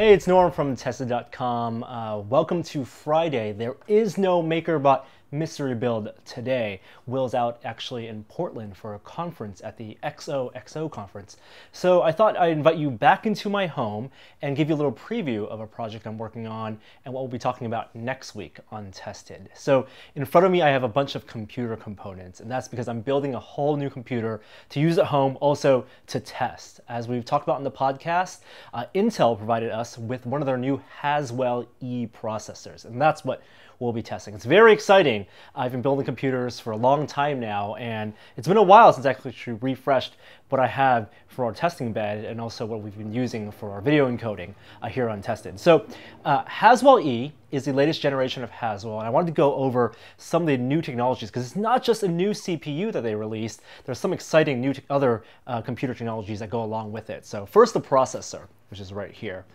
Hey, it's Norm from Tested.com. Welcome to Friday. There is no MakerBot mystery build today. Will's out actually in Portland for a conference at the XOXO conference. So I thought I'd invite you back into my home and give you a little preview of a project I'm working on and what we'll be talking about next week on Tested. So in front of me, I have a bunch of computer components, and that's because I'm building a whole new computer to use at home, also to test. As we've talked about in the podcast, Intel provided us with one of their new Haswell-E processors, and that's what we'll be testing. It's very exciting. I've been building computers for a long time now, and it's been a while since I actually refreshed what I have for our testing bed and also what we've been using for our video encoding here on Tested. So Haswell-E is the latest generation of Haswell, and I wanted to go over some of the new technologies because it's not just a new CPU that they released. There's some exciting new other computer technologies that go along with it. So first, the processor, which is right here.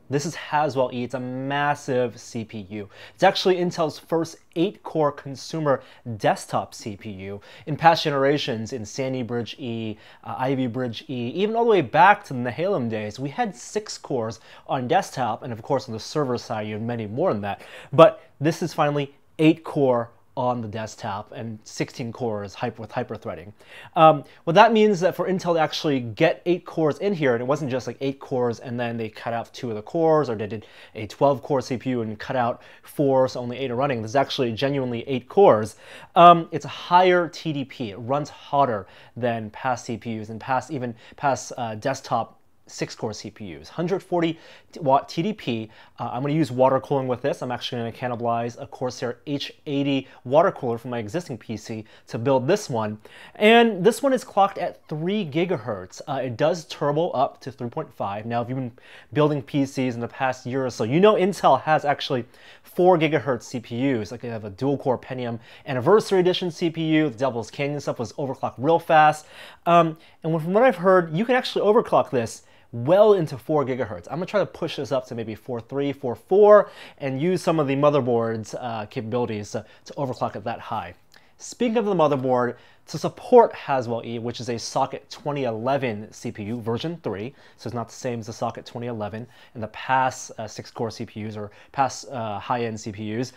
This is Haswell-E. It's a massive CPU. It's actually Intel's first 8-core consumer desktop CPU. In past generations, in Sandy Bridge E, Ivy Bridge E, even all the way back to the Nehalem days, we had 6 cores on desktop, and of course on the server side, you have many more than that. But this is finally 8-core on the desktop and 16 cores with hyper-threading. What that means is that for Intel to actually get 8 cores in here, and it wasn't just like 8 cores and then they cut out 2 of the cores, or they did a 12-core CPU and cut out 4, so only 8 are running. This is actually genuinely 8 cores. It's a higher TDP. It runs hotter than past CPUs and even past desktop 6-core CPUs, 140 watt TDP. I'm going to use water cooling with this. I'm actually going to cannibalize a Corsair H80 water cooler from my existing PC to build this one. And this one is clocked at 3 gigahertz. It does turbo up to 3.5. Now, if you've been building PCs in the past year or so, you know Intel has actually 4 gigahertz CPUs. Like they have a dual-core Pentium Anniversary Edition CPU. The Devil's Canyon stuff was overclocked real fast. And from what I've heard, you can actually overclock this well into 4 gigahertz. I'm going to try to push this up to maybe 4.3, 4.4, and use some of the motherboard's capabilities to overclock it that high. Speaking of the motherboard, to support Haswell-E, which is a Socket 2011 CPU, version 3, so it's not the same as the Socket 2011 and the past 6-core CPUs or past high-end CPUs,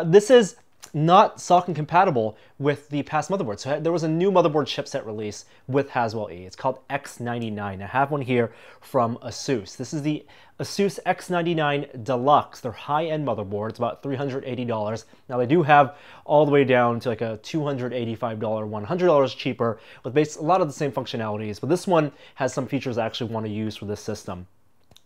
this is not socket compatible with the past motherboard. So there was a new motherboard chipset release with Haswell-E. It's called X99. I have one here from ASUS. This is the ASUS X99 Deluxe. They're high-end motherboard. It's about $380. Now they do have all the way down to like a $285, $100 cheaper with a lot of the same functionalities. But this one has some features I actually want to use for this system.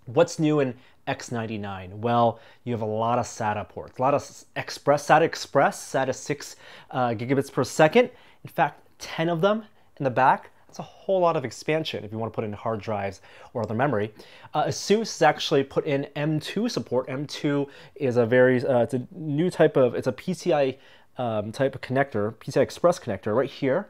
What's new in X99? Well, you have a lot of SATA ports, a lot of SATA Express, SATA 6 gigabits per second. In fact, 10 of them in the back. That's a whole lot of expansion if you want to put in hard drives or other memory. ASUS has actually put in M2 support. M2 is a it's a new type of, it's a PCI type of connector, PCI Express connector right here.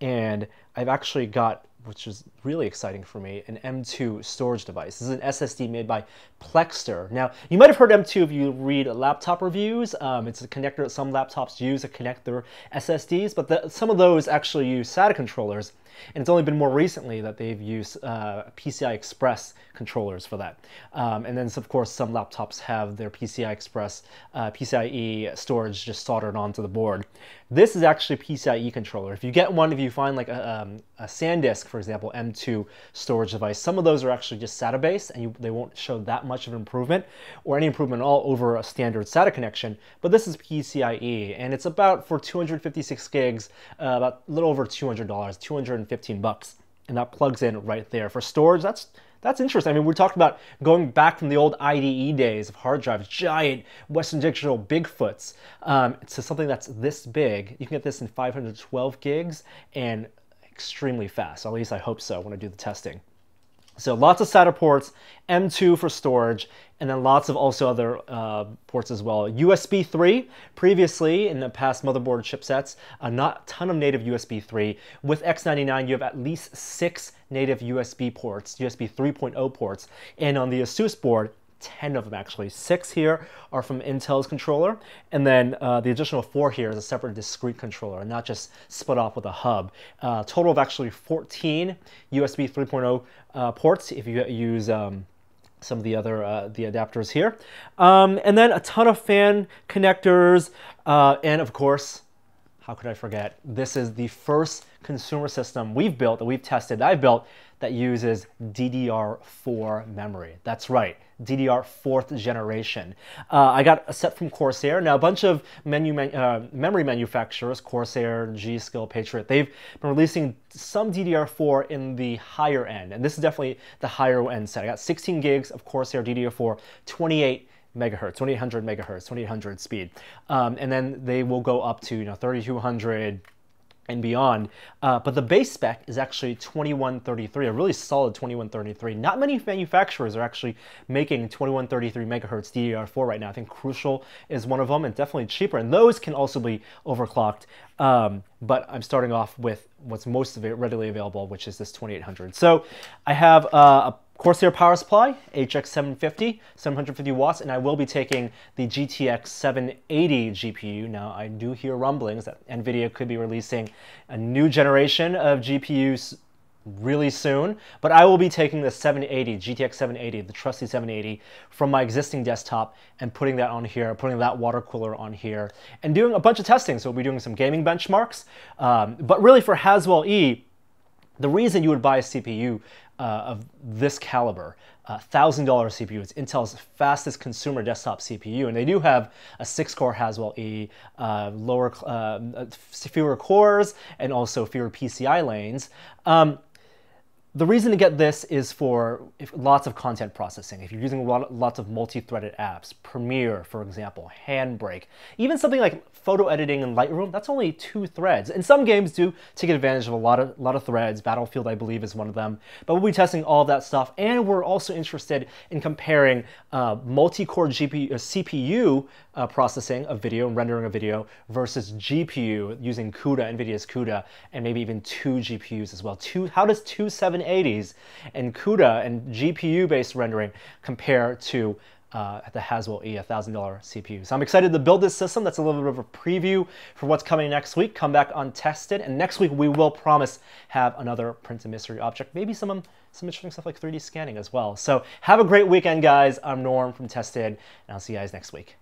And I've actually got, which is really exciting for me, an M2 storage device. This is an SSD made by Plextor. Now, you might have heard M2 if you read laptop reviews. It's a connector that some laptops use to connect their SSDs, but some of those actually use SATA controllers. And it's only been more recently that they've used PCI Express controllers for that. And then, of course, some laptops have their PCI Express, PCIe storage just soldered onto the board. This is actually a PCIe controller. If you get one, if you find like a SanDisk, for example, M2 storage device, some of those are actually just SATA-based, and they won't show that much of an improvement or any improvement at all over a standard SATA connection. But this is PCIe, and it's about, for 256 gigs, about a little over $200, 215 bucks, and that plugs in right there. For storage, that's interesting. I mean, we talked about going back from the old IDE days of hard drives, giant Western Digital Bigfoots, to something that's this big. You can get this in 512 gigs and extremely fast. At least I hope so when I do the testing. So lots of SATA ports, M2 for storage, and then lots of also other ports as well. USB 3, previously in the past motherboard chipsets, not a ton of native USB 3. With X99, you have at least 6 native USB ports, USB 3.0 ports. And on the ASUS board, 10 of them actually. 6 here are from Intel's controller, and then the additional 4 here is a separate discrete controller, and not just split off with a hub. Total of actually 14 USB 3.0 ports if you use some of the other the adapters here. And then a ton of fan connectors, and of course, how could I forget? This is the first consumer system we've built, that we've tested, that I've built, that uses DDR4 memory. That's right, DDR 4th generation. I got a set from Corsair. Now, a bunch of memory manufacturers, Corsair, G.Skill, Patriot, they've been releasing some DDR4 in the higher end, and this is definitely the higher end set. I got 16 gigs of Corsair DDR4, 28 megahertz, 2800 megahertz, 2800 speed, and then they will go up to 3200 and beyond. But the base spec is actually 2133, a really solid 2133. Not many manufacturers are actually making 2133 megahertz DDR4 right now. I think Crucial is one of them, and definitely cheaper, and those can also be overclocked. But I'm starting off with what's most readily available, which is this 2800. So I have a Corsair power supply, HX750, 750 watts, and I will be taking the GTX 780 GPU. Now, I do hear rumblings that NVIDIA could be releasing a new generation of GPUs really soon, but I will be taking the 780, GTX 780, the trusty 780, from my existing desktop and putting that on here, putting that water cooler on here, and doing a bunch of testing. So we'll be doing some gaming benchmarks, but really for Haswell-E, the reason you would buy a CPU of this caliber, $1,000 CPU. It's Intel's fastest consumer desktop CPU, and they do have a 6-core Haswell-E, fewer cores, and also fewer PCI lanes. The reason to get this is for lots of content processing. If you're using lots of multi-threaded apps, Premiere, for example, Handbrake, even something like photo editing in Lightroom, that's only 2 threads. And some games do take advantage of a lot of threads. Battlefield, I believe, is one of them. But we'll be testing all of that stuff, and we're also interested in comparing multi-core CPU processing of video and rendering a video versus GPU using CUDA, NVIDIA's CUDA, and maybe even 2 GPUs as well. How does 2 780s and CUDA and GPU-based rendering compare to the Haswell-E, $1,000 CPU? So I'm excited to build this system. That's a little bit of a preview for what's coming next week. Come back untested, and next week we will promise have another Print a Mystery object, maybe some interesting stuff like 3D scanning as well. So have a great weekend, guys. I'm Norm from Tested, and I'll see you guys next week.